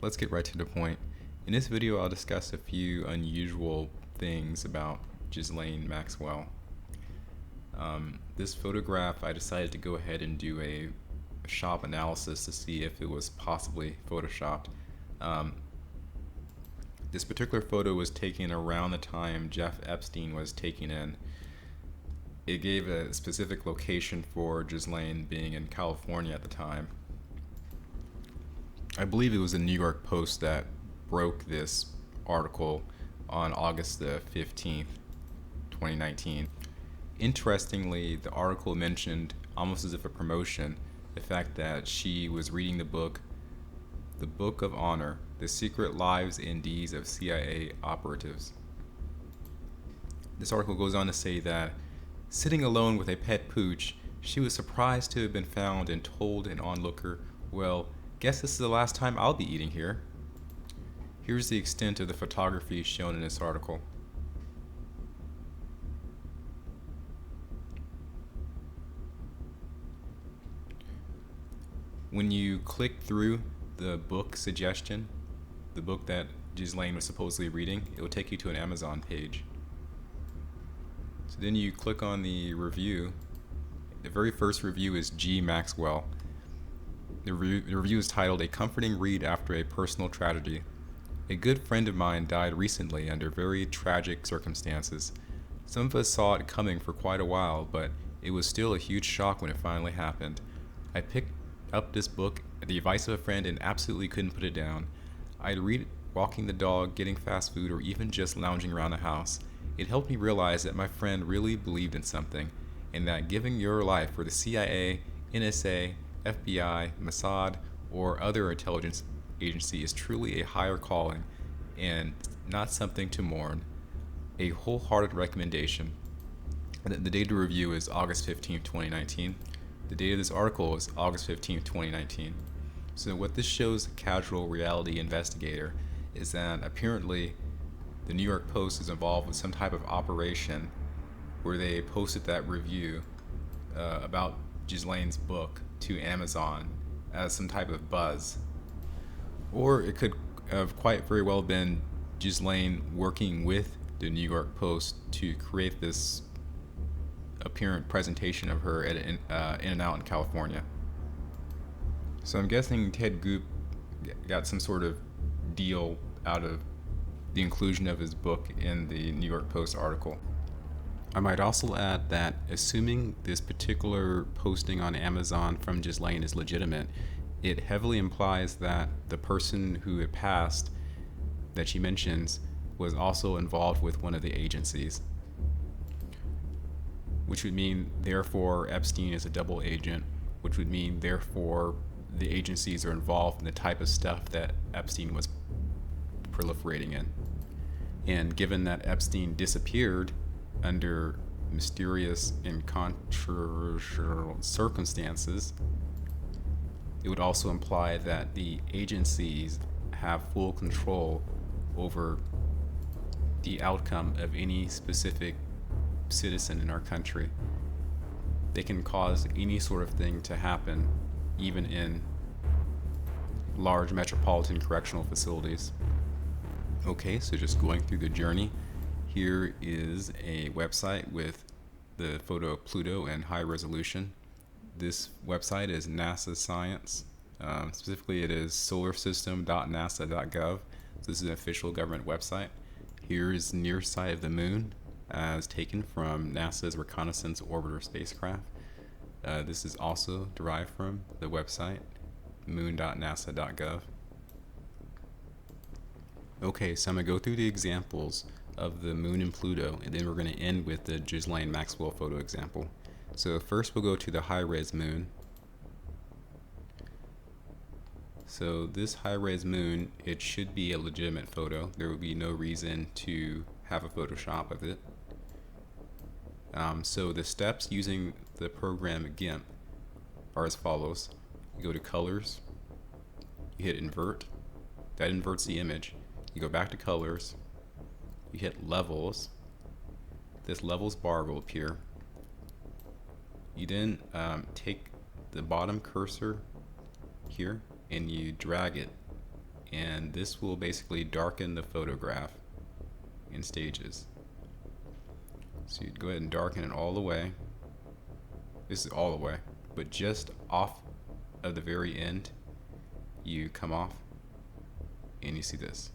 let's get right to the point. In this video, I'll discuss a few unusual things about Ghislaine Maxwell. This photograph, I decided to go ahead and do a shop analysis to see if it was possibly photoshopped. This particular photo was taken around the time Jeff Epstein was taken in. It gave a specific location for Ghislaine being in California at the time. I believe it was the New York Post that broke this article on August the 15th, 2019. Interestingly, the article mentioned, almost as if a promotion, the fact that she was reading the book of Honor, The Secret Lives and Deeds of CIA Operatives. This article goes on to say that, sitting alone with a pet pooch, she was surprised to have been found and told an onlooker, "Well, guess this is the last time I'll be eating here." Here's the extent of the photography shown in this article. When you click through the book suggestion, the book that Ghislaine was supposedly reading, it will take you to an Amazon page. So then you click on the review. The very first review is G. Maxwell. The review is titled, "A Comforting Read After a Personal Tragedy. A good friend of mine died recently under very tragic circumstances. Some of us saw it coming for quite a while, but it was still a huge shock when it finally happened. I picked up this book at the advice of a friend and absolutely couldn't put it down. I'd read it walking the dog, getting fast food, or even just lounging around the house. It helped me realize that my friend really believed in something, and that giving your life for the CIA, NSA, FBI, Mossad, or other intelligence agency is truly a higher calling and not something to mourn. A wholehearted recommendation." The date of review is August 15th, 2019. The date of this article is August 15th, 2019. So what this shows a casual reality investigator is that apparently the New York Post is involved with some type of operation where they posted that review about Ghislaine's book to Amazon as some type of buzz. Or it could have quite very well been Ghislaine working with the New York Post to create this apparent presentation of her at In-N-Out in California. So I'm guessing Ted Goop got some sort of deal out of the inclusion of his book in the New York Post article. I might also add that assuming this particular posting on Amazon from Ghislaine is legitimate, it heavily implies that the person who had passed that she mentions was also involved with one of the agencies, which would mean therefore Epstein is a double agent, which would mean therefore the agencies are involved in the type of stuff that Epstein was proliferating in. And given that Epstein disappeared under mysterious and controversial circumstances, it would also imply that the agencies have full control over the outcome of any specific citizen in our country. They can cause any sort of thing to happen, even in large metropolitan correctional facilities. Okay, so just going through the journey, here is a website with the photo of Pluto and high resolution. This website is NASA Science. Specifically, it is solarsystem.nasa.gov. So this is an official government website. Here is near side of the moon as taken from NASA's Reconnaissance Orbiter spacecraft. This is also derived from the website moon.nasa.gov. Okay, so I'm going to go through the examples of the moon and Pluto, and then we're going to end with the Ghislaine Maxwell photo example. So first we'll go to the high-res moon. So this high-res moon, it should be a legitimate photo. There would be no reason to have a Photoshop of it. So the steps using the program GIMP are as follows. You go to colors, you hit invert, that inverts the image. You go back to colors, you hit levels, this levels bar will appear. You then take the bottom cursor here and you drag it and this will basically darken the photograph in stages. So you'd go ahead and darken it all the way. This is all the way, but just off of the very end, you come off and you see this.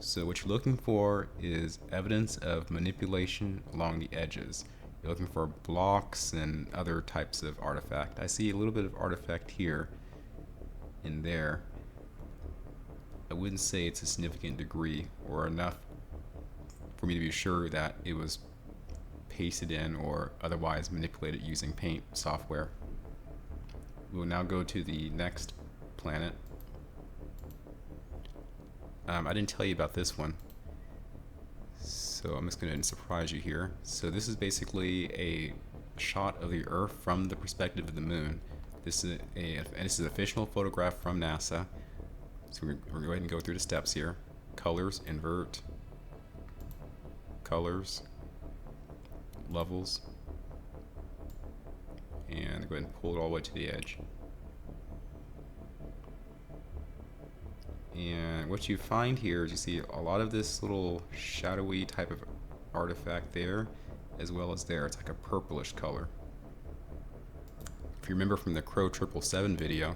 So what you're looking for is evidence of manipulation along the edges. You're looking for blocks and other types of artifact. I see a little bit of artifact here and there. I wouldn't say it's a significant degree or enough for me to be sure that it was pasted in or otherwise manipulated using paint software. We'll now go to the next planet. I didn't tell you about this one, so I'm just going to surprise you here. So this is basically a shot of the Earth from the perspective of the Moon. This is an official photograph from NASA. So we're going to go ahead and go through the steps here. Colors, invert, colors, levels, and go ahead and pull it all the way to the edge. And what you find here is you see a lot of this little shadowy type of artifact there, as well as there. It's like a purplish color. If you remember from the Crow 777 video,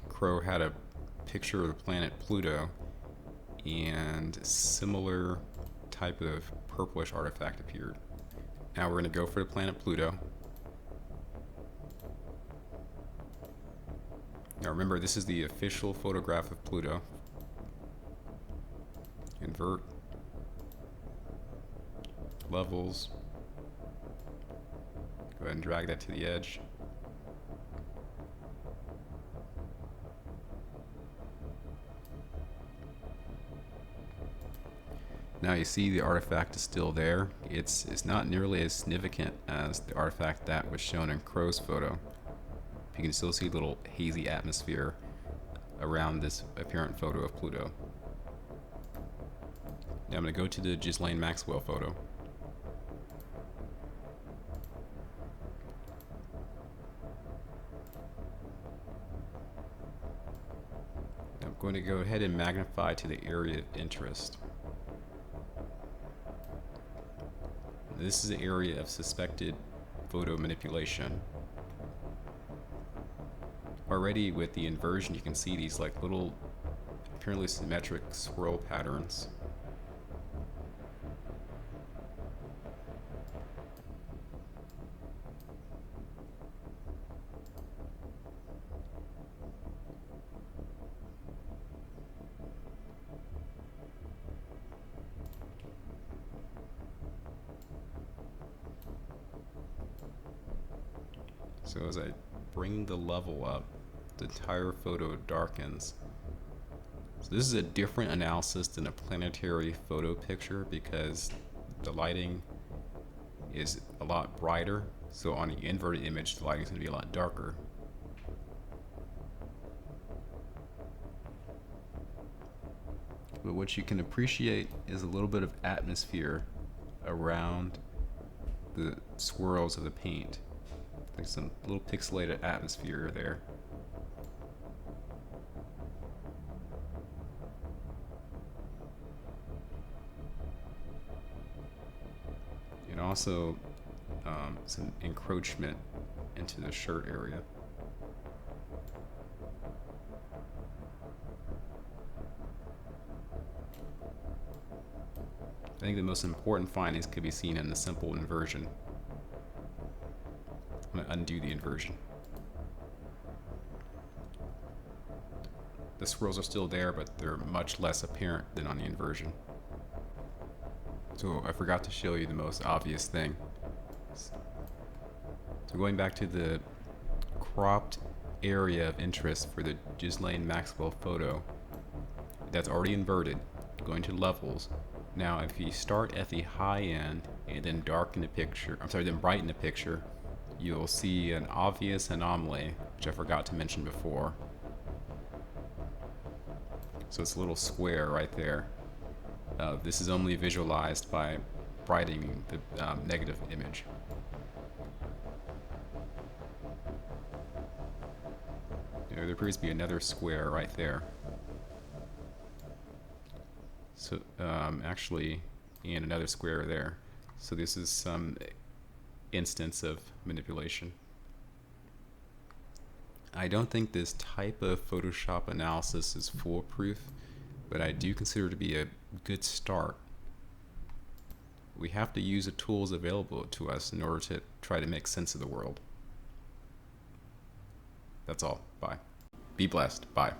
Crow had a picture of the planet Pluto, and similar type of purplish artifact appeared. Now we're going to go for the planet Pluto. Now remember, this is the official photograph of Pluto. Invert, levels, go ahead and drag that to the edge. Now you see the artifact is still there. It's not nearly as significant as the artifact that was shown in Crow's photo. You can still see a little hazy atmosphere around this apparent photo of Pluto. Now I'm going to go to the Ghislaine Maxwell photo. I'm going to go ahead and magnify to the area of interest. This is the area of suspected photo manipulation. Already with the inversion, you can see these like little apparently symmetric swirl patterns. So as I bring the level up, the entire photo darkens. So this is a different analysis than a planetary photo picture because the lighting is a lot brighter. So on the inverted image, the lighting is going to be a lot darker. But what you can appreciate is a little bit of atmosphere around the swirls of the paint. There's some little pixelated atmosphere there. And also some encroachment into the shirt area. I think the most important findings could be seen in the simple inversion. I'm going to undo the inversion. The swirls are still there, but they're much less apparent than on the inversion. So I forgot to show you the most obvious thing. So going back to the cropped area of interest for the Ghislaine Maxwell photo, that's already inverted. Going to levels. Now if you start at the high end and then darken the picture, then brighten the picture, you'll see an obvious anomaly, which I forgot to mention before. So it's a little square right there. This is only visualized by brightening the negative image. There appears to be another square right there. So actually, and another square there. So this is some instance of manipulation. I don't think this type of Photoshop analysis is foolproof, but I do consider it to be a good start. We have to use the tools available to us in order to try to make sense of the world. That's all. Bye. Be blessed. Bye.